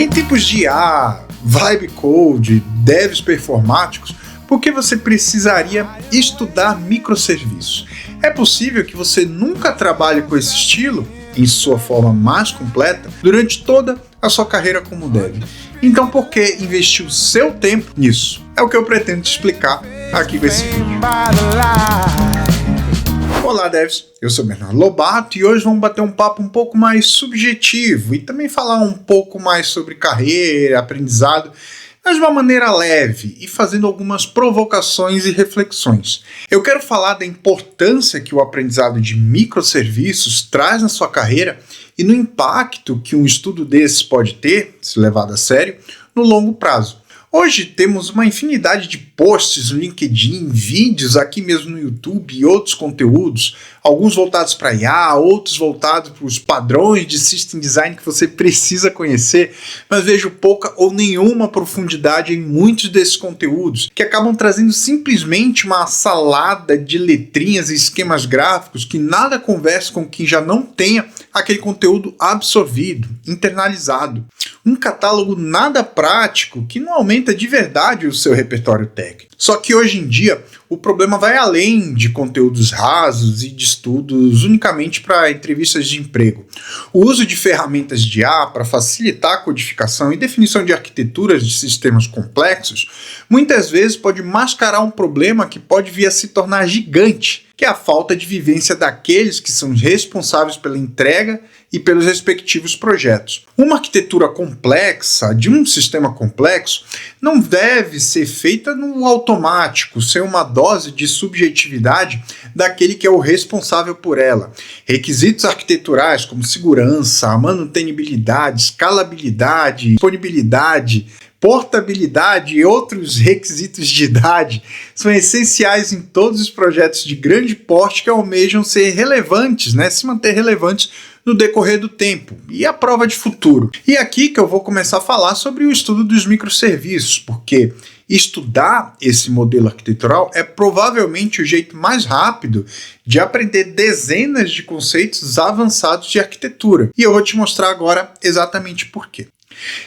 Em tempos de IA, Vibe Code, devs performáticos, por que você precisaria estudar microserviços? É possível que você nunca trabalhe com esse estilo, em sua forma mais completa, durante toda a sua carreira como dev. Então por que investir o seu tempo nisso? É o que eu pretendo te explicar aqui com esse vídeo. Olá devs, eu sou Bernardo Lobato e hoje vamos bater um papo um pouco mais subjetivo e também falar um pouco mais sobre carreira, aprendizado, mas de uma maneira leve e fazendo algumas provocações e reflexões. Eu quero falar da importância que o aprendizado de microserviços traz na sua carreira e no impacto que um estudo desses pode ter, se levado a sério, no longo prazo. Hoje temos uma infinidade de posts no LinkedIn, vídeos aqui mesmo no YouTube e outros conteúdos, alguns voltados para IA, outros voltados para os padrões de System Design que você precisa conhecer, mas vejo pouca ou nenhuma profundidade em muitos desses conteúdos, que acabam trazendo simplesmente uma salada de letrinhas e esquemas gráficos que nada conversa com quem já não tenha aquele conteúdo absorvido, internalizado. Um catálogo nada prático que não aumenta de verdade o seu repertório técnico. Só que hoje em dia o problema vai além de conteúdos rasos e de estudos unicamente para entrevistas de emprego. O uso de ferramentas de IA para facilitar a codificação e definição de arquiteturas de sistemas complexos muitas vezes pode mascarar um problema que pode vir a se tornar gigante, que é a falta de vivência daqueles que são responsáveis pela entrega e pelos respectivos projetos. Uma arquitetura complexa, de um sistema complexo, não deve ser feita no automático, sem uma dose de subjetividade daquele que é o responsável por ela. Requisitos arquiteturais como segurança, manutenibilidade, escalabilidade, disponibilidade, portabilidade e outros requisitos de idade são essenciais em todos os projetos de grande porte que almejam ser relevantes, se manter relevantes no decorrer do tempo e a prova de futuro. E aqui que eu vou começar a falar sobre o estudo dos microserviços, porque estudar esse modelo arquitetural é provavelmente o jeito mais rápido de aprender dezenas de conceitos avançados de arquitetura. E eu vou te mostrar agora exatamente por quê.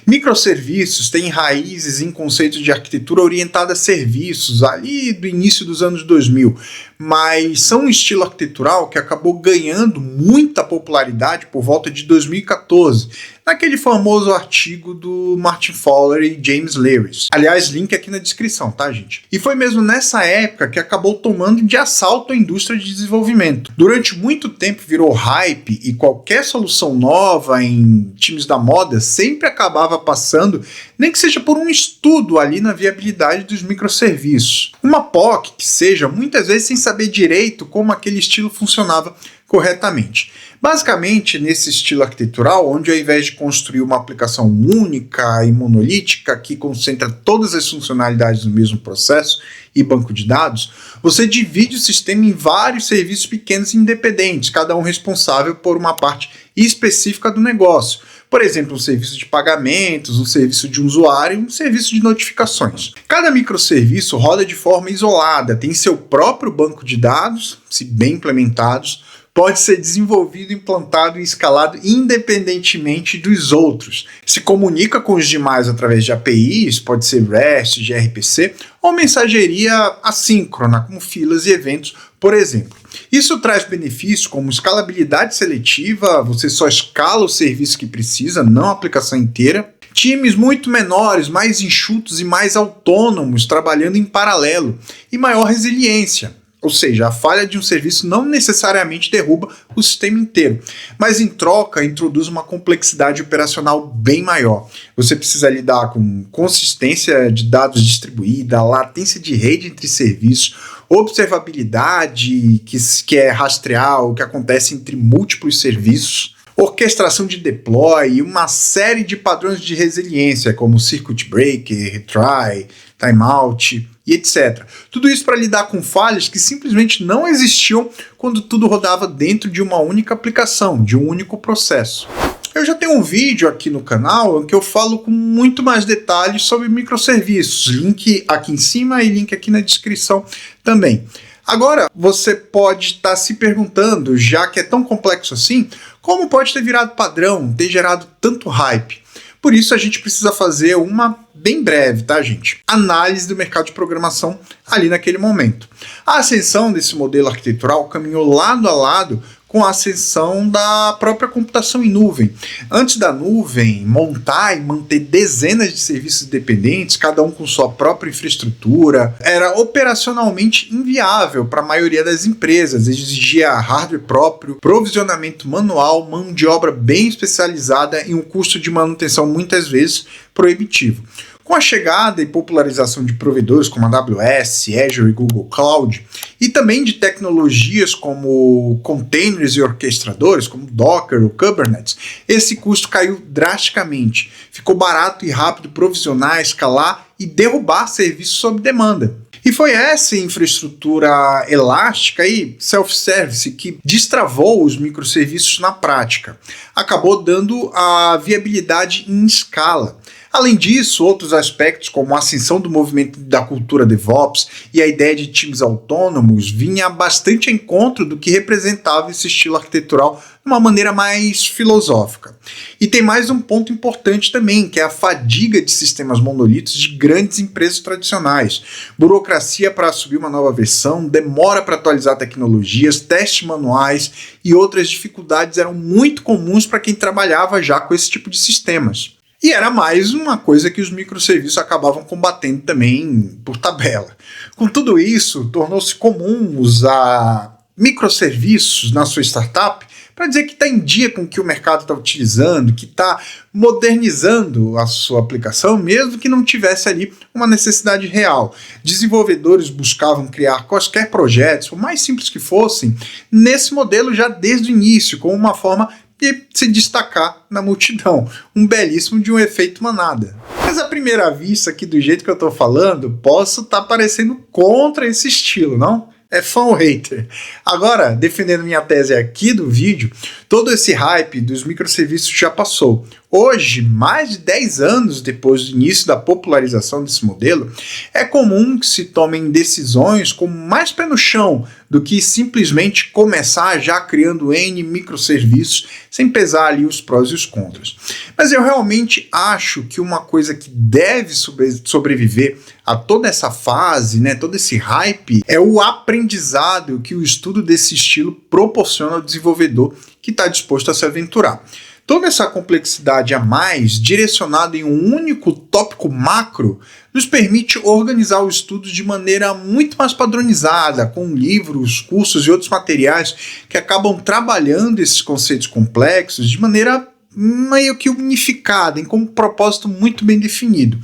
Microserviços têm raízes em conceitos de arquitetura orientada a serviços ali do início dos anos 2000, mas são um estilo arquitetural que acabou ganhando muita popularidade por volta de 2014, naquele famoso artigo do Martin Fowler e James Lewis. Aliás, link aqui na descrição, tá, gente? E foi mesmo nessa época que acabou tomando de assalto a indústria de desenvolvimento. Durante muito tempo virou hype e qualquer solução nova em times da moda sempre acabava passando, nem que seja por um estudo ali na viabilidade dos microserviços. Uma POC que seja, muitas vezes sem saber direito como aquele estilo funcionava corretamente. Basicamente, nesse estilo arquitetural, onde ao invés de construir uma aplicação única e monolítica que concentra todas as funcionalidades no mesmo processo e banco de dados, você divide o sistema em vários serviços pequenos e independentes, cada um responsável por uma parte específica do negócio. Por exemplo, um serviço de pagamentos, um serviço de usuário e um serviço de notificações. Cada microserviço roda de forma isolada, tem seu próprio banco de dados, se bem implementados, pode ser desenvolvido, implantado e escalado independentemente dos outros. Se comunica com os demais através de APIs, pode ser REST, gRPC, ou mensageria assíncrona, como filas e eventos, por exemplo. Isso traz benefícios como escalabilidade seletiva, você só escala o serviço que precisa, não a aplicação inteira. Times muito menores, mais enxutos e mais autônomos, trabalhando em paralelo, e maior resiliência. Ou seja, a falha de um serviço não necessariamente derruba o sistema inteiro, mas em troca introduz uma complexidade operacional bem maior. Você precisa lidar com consistência de dados distribuída, latência de rede entre serviços, observabilidade, que é rastrear o que acontece entre múltiplos serviços, orquestração de deploy e uma série de padrões de resiliência, como circuit breaker, retry, timeout e etc. Tudo isso para lidar com falhas que simplesmente não existiam quando tudo rodava dentro de uma única aplicação, de um único processo. Eu já tenho um vídeo aqui no canal em que eu falo com muito mais detalhes sobre microserviços, link aqui em cima e link aqui na descrição também. Agora, você pode estar se perguntando, já que é tão complexo assim, como pode ter virado padrão, ter gerado tanto hype? Por isso a gente precisa fazer uma bem breve, tá, gente? Análise do mercado de programação ali naquele momento. A ascensão desse modelo arquitetural caminhou lado a lado com a ascensão da própria computação em nuvem. Antes da nuvem, montar e manter dezenas de serviços independentes, cada um com sua própria infraestrutura, era operacionalmente inviável para a maioria das empresas. Exigia hardware próprio, provisionamento manual, mão de obra bem especializada e um custo de manutenção muitas vezes proibitivo. Com a chegada e popularização de provedores como a AWS, Azure e Google Cloud, e também de tecnologias como containers e orquestradores, como Docker ou Kubernetes, esse custo caiu drasticamente. Ficou barato e rápido provisionar, escalar e derrubar serviços sob demanda. E foi essa infraestrutura elástica e self-service que destravou os microserviços na prática. Acabou dando a viabilidade em escala. Além disso, outros aspectos como a ascensão do movimento da cultura DevOps e a ideia de times autônomos vinha bastante ao encontro do que representava esse estilo arquitetural de uma maneira mais filosófica. E tem mais um ponto importante também, que é a fadiga de sistemas monolitos de grandes empresas tradicionais. Burocracia para subir uma nova versão, demora para atualizar tecnologias, testes manuais e outras dificuldades eram muito comuns para quem trabalhava já com esse tipo de sistemas. E era mais uma coisa que os microserviços acabavam combatendo também por tabela. Com tudo isso, tornou-se comum usar microserviços na sua startup para dizer que está em dia com o que o mercado está utilizando, que está modernizando a sua aplicação, mesmo que não tivesse ali uma necessidade real. Desenvolvedores buscavam criar quaisquer projetos, por mais simples que fossem, nesse modelo já desde o início, como uma forma de se destacar na multidão. Um belíssimo de um efeito manada. Mas à primeira vista, aqui do jeito que eu estou falando, posso estar parecendo contra esse estilo, não? É fã ou hater? Agora, defendendo minha tese aqui do vídeo, todo esse hype dos microserviços já passou. Hoje, mais de 10 anos depois do início da popularização desse modelo, é comum que se tomem decisões com mais pé no chão do que simplesmente começar já criando N microserviços sem pesar ali os prós e os contras. Mas eu realmente acho que uma coisa que deve sobreviver a toda essa fase, né, todo esse hype, é o aprendizado que o estudo desse estilo proporciona ao desenvolvedor que está disposto a se aventurar. Toda essa complexidade a mais, direcionada em um único tópico macro, nos permite organizar o estudo de maneira muito mais padronizada, com livros, cursos e outros materiais que acabam trabalhando esses conceitos complexos de maneira meio que unificada, com um propósito muito bem definido.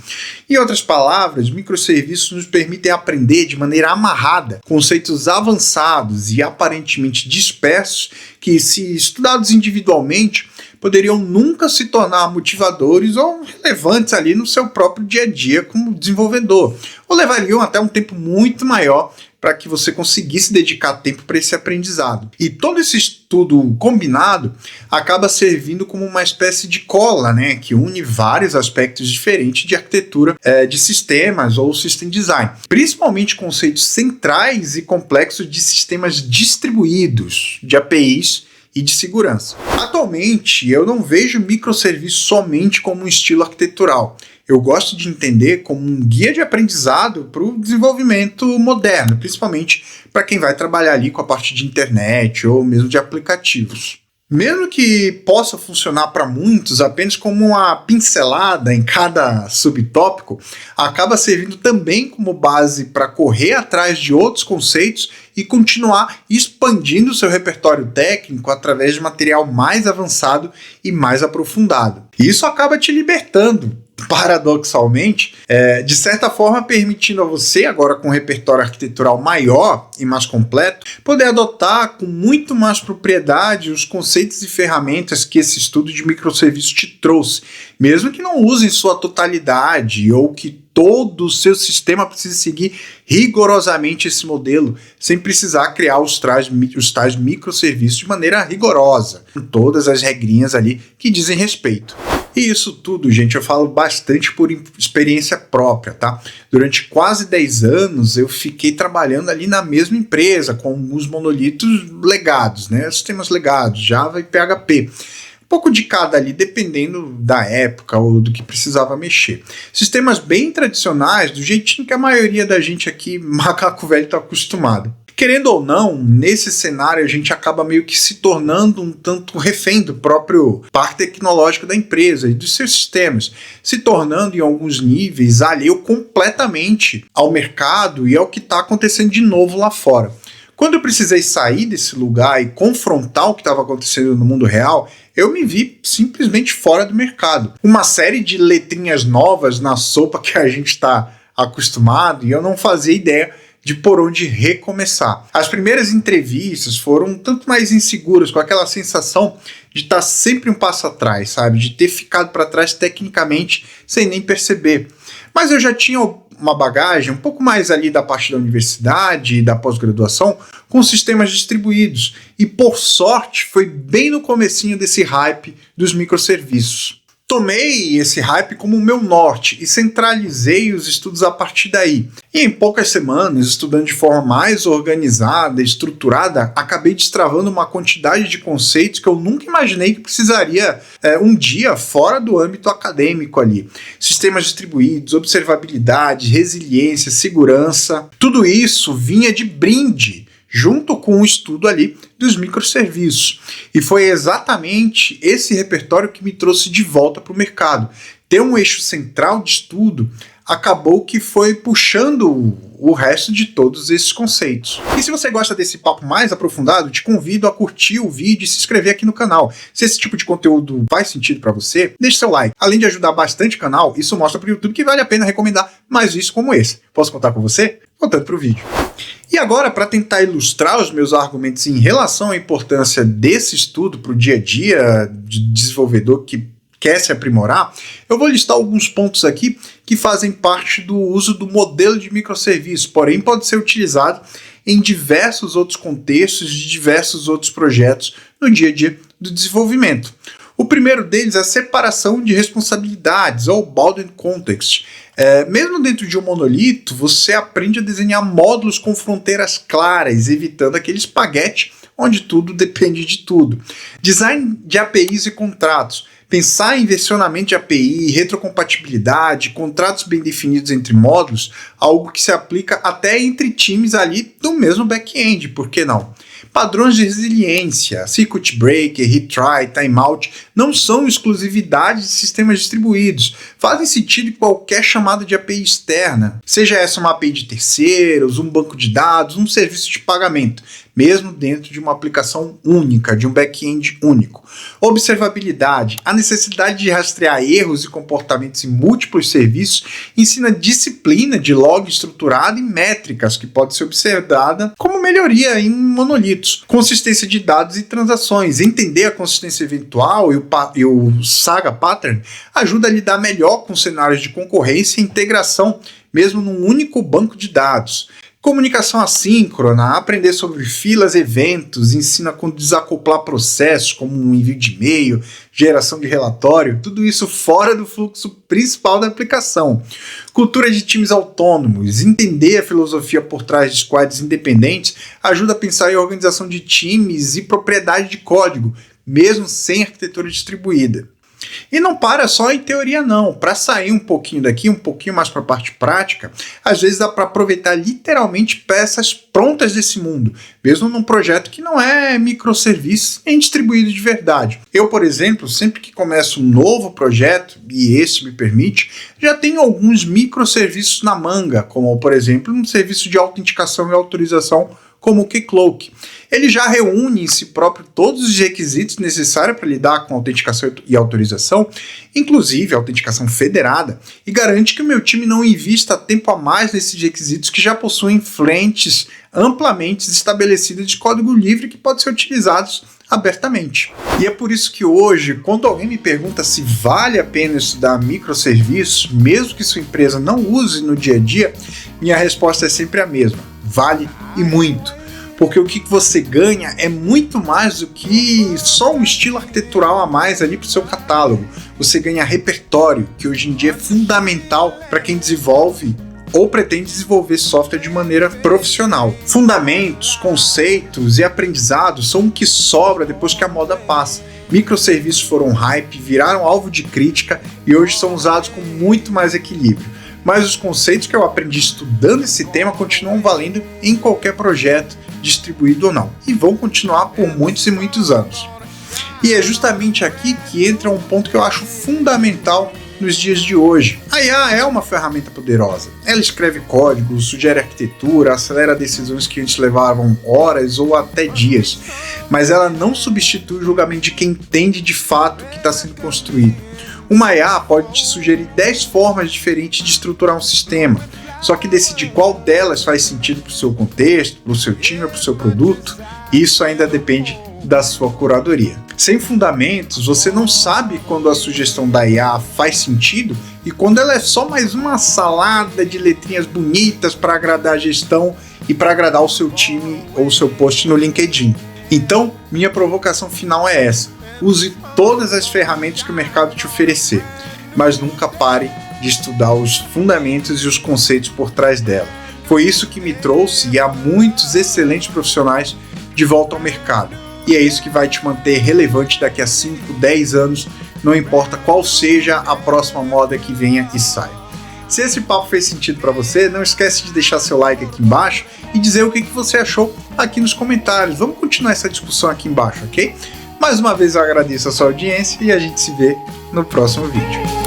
Em outras palavras, microserviços nos permitem aprender de maneira amarrada conceitos avançados e aparentemente dispersos que, se estudados individualmente, poderiam nunca se tornar motivadores ou relevantes ali no seu próprio dia a dia como desenvolvedor, ou levariam até um tempo muito maior para que você conseguisse dedicar tempo para esse aprendizado. E todo esse estudo combinado acaba servindo como uma espécie de cola, né, que une vários aspectos diferentes de arquitetura de sistemas ou system design, principalmente conceitos centrais e complexos de sistemas distribuídos, de APIs e de segurança. Atualmente, eu não vejo microserviços somente como um estilo arquitetural. Eu gosto de entender como um guia de aprendizado para o desenvolvimento moderno, principalmente para quem vai trabalhar ali com a parte de internet ou mesmo de aplicativos. Mesmo que possa funcionar para muitos apenas como uma pincelada em cada subtópico, acaba servindo também como base para correr atrás de outros conceitos e continuar expandindo seu repertório técnico através de material mais avançado e mais aprofundado. E isso acaba te libertando, paradoxalmente, de certa forma permitindo a você, agora com um repertório arquitetural maior e mais completo, poder adotar com muito mais propriedade os conceitos e ferramentas que esse estudo de microserviços te trouxe, mesmo que não use em sua totalidade ou que todo o seu sistema precise seguir rigorosamente esse modelo, sem precisar criar os tais microserviços de maneira rigorosa, com todas as regrinhas ali que dizem respeito. E isso tudo, gente, eu falo bastante por experiência própria, tá? Durante quase 10 anos eu fiquei trabalhando ali na mesma empresa, com alguns monolitos legados, né? Sistemas legados, Java e PHP. pouco de cada ali, dependendo da época ou do que precisava mexer. Sistemas bem tradicionais, do jeitinho que a maioria da gente aqui, macaco velho, está acostumado. Querendo ou não, nesse cenário a gente acaba meio que se tornando um tanto refém do próprio parque tecnológico da empresa e dos seus sistemas, se tornando em alguns níveis alheio completamente ao mercado e ao que está acontecendo de novo lá fora. Quando eu precisei sair desse lugar e confrontar o que estava acontecendo no mundo real, eu me vi simplesmente fora do mercado. Uma série de letrinhas novas na sopa que a gente está acostumado e eu não fazia ideia de por onde recomeçar. As primeiras entrevistas foram um tanto mais inseguras, com aquela sensação de estar sempre um passo atrás, sabe? De ter ficado para trás tecnicamente sem nem perceber. Mas eu já tinha uma bagagem um pouco mais ali da parte da universidade e da pós-graduação com sistemas distribuídos. E por sorte foi bem no comecinho desse hype dos microserviços. Tomei esse hype como o meu norte e centralizei os estudos a partir daí. E em poucas semanas, estudando de forma mais organizada e estruturada, acabei destravando uma quantidade de conceitos que eu nunca imaginei que precisaria um dia fora do âmbito acadêmico ali. Sistemas distribuídos, observabilidade, resiliência, segurança, tudo isso vinha de brinde, junto com o estudo ali dos microserviços. E foi exatamente esse repertório que me trouxe de volta para o mercado. Ter um eixo central de estudo acabou que foi puxando o resto de todos esses conceitos. E se você gosta desse papo mais aprofundado, te convido a curtir o vídeo e se inscrever aqui no canal. Se esse tipo de conteúdo faz sentido para você, deixe seu like. Além de ajudar bastante o canal, isso mostra para o YouTube que vale a pena recomendar mais vídeos como esse. Posso contar com você? Voltando para o vídeo. E agora, para tentar ilustrar os meus argumentos em relação à importância desse estudo para o dia a dia de desenvolvedor que quer se aprimorar, eu vou listar alguns pontos aqui que fazem parte do uso do modelo de microserviços, porém pode ser utilizado em diversos outros contextos de diversos outros projetos no dia a dia do desenvolvimento. O primeiro deles é a separação de responsabilidades, ou Bounded Context. Mesmo dentro de um monolito, você aprende a desenhar módulos com fronteiras claras, evitando aquele espaguete onde tudo depende de tudo. Design de APIs e contratos. Pensar em versionamento de API, retrocompatibilidade, contratos bem definidos entre módulos, algo que se aplica até entre times ali do mesmo back-end, por que não? Padrões de resiliência, circuit breaker, retry, timeout não são exclusividade de sistemas distribuídos. Fazem sentido em qualquer chamada de API externa, seja essa uma API de terceiros, um banco de dados, um serviço de pagamento, mesmo dentro de uma aplicação única, de um back-end único. Observabilidade, a necessidade de rastrear erros e comportamentos em múltiplos serviços ensina disciplina de log estruturado e métricas que pode ser observada como melhoria em monolitos. Consistência de dados e transações, entender a consistência eventual e o Saga Pattern ajuda a lidar melhor com cenários de concorrência e integração, mesmo num único banco de dados. Comunicação assíncrona, aprender sobre filas, eventos, ensina como desacoplar processos, como um envio de e-mail, geração de relatório, tudo isso fora do fluxo principal da aplicação. Cultura de times autônomos, entender a filosofia por trás de squads independentes ajuda a pensar em organização de times e propriedade de código, mesmo sem arquitetura distribuída. E não para só em teoria não, para sair um pouquinho daqui, um pouquinho mais para a parte prática, às vezes dá para aproveitar literalmente peças prontas desse mundo, mesmo num projeto que não é microserviço nem distribuído de verdade. Eu, por exemplo, sempre que começo um novo projeto, e esse me permite, já tenho alguns microserviços na manga, como por exemplo um serviço de autenticação e autorização como o Keycloak. Ele já reúne em si próprio todos os requisitos necessários para lidar com autenticação e autorização, inclusive a autenticação federada, e garante que o meu time não invista tempo a mais nesses requisitos que já possuem frentes amplamente estabelecidas de código livre que podem ser utilizados abertamente. E é por isso que hoje, quando alguém me pergunta se vale a pena estudar microserviços, mesmo que sua empresa não use no dia a dia, minha resposta é sempre a mesma: vale e muito. Porque o que você ganha é muito mais do que só um estilo arquitetural a mais ali para o seu catálogo. Você ganha repertório, que hoje em dia é fundamental para quem desenvolve ou pretende desenvolver software de maneira profissional. Fundamentos, conceitos e aprendizados são o que sobra depois que a moda passa. Microserviços foram um hype, viraram alvo de crítica e hoje são usados com muito mais equilíbrio. Mas os conceitos que eu aprendi estudando esse tema continuam valendo em qualquer projeto, distribuído ou não, e vão continuar por muitos e muitos anos. E é justamente aqui que entra um ponto que eu acho fundamental nos dias de hoje. A IA é uma ferramenta poderosa. Ela escreve código, sugere arquitetura, acelera decisões que antes levavam horas ou até dias, mas ela não substitui o julgamento de quem entende de fato o que está sendo construído. Uma IA pode te sugerir 10 formas diferentes de estruturar um sistema, só que decidir qual delas faz sentido para o seu contexto, para o seu time ou para o seu produto, isso ainda depende da sua curadoria. Sem fundamentos, você não sabe quando a sugestão da IA faz sentido e quando ela é só mais uma salada de letrinhas bonitas para agradar a gestão e para agradar o seu time ou o seu post no LinkedIn. Então, minha provocação final é essa: use todas as ferramentas que o mercado te oferecer, mas nunca pare de estudar os fundamentos e os conceitos por trás dela. Foi isso que me trouxe e há muitos excelentes profissionais de volta ao mercado. E é isso que vai te manter relevante daqui a 5, 10 anos, não importa qual seja a próxima moda que venha e saia. Se esse papo fez sentido para você, não esquece de deixar seu like aqui embaixo e dizer o que você achou aqui nos comentários. Vamos continuar essa discussão aqui embaixo, ok? Mais uma vez eu agradeço a sua audiência e a gente se vê no próximo vídeo.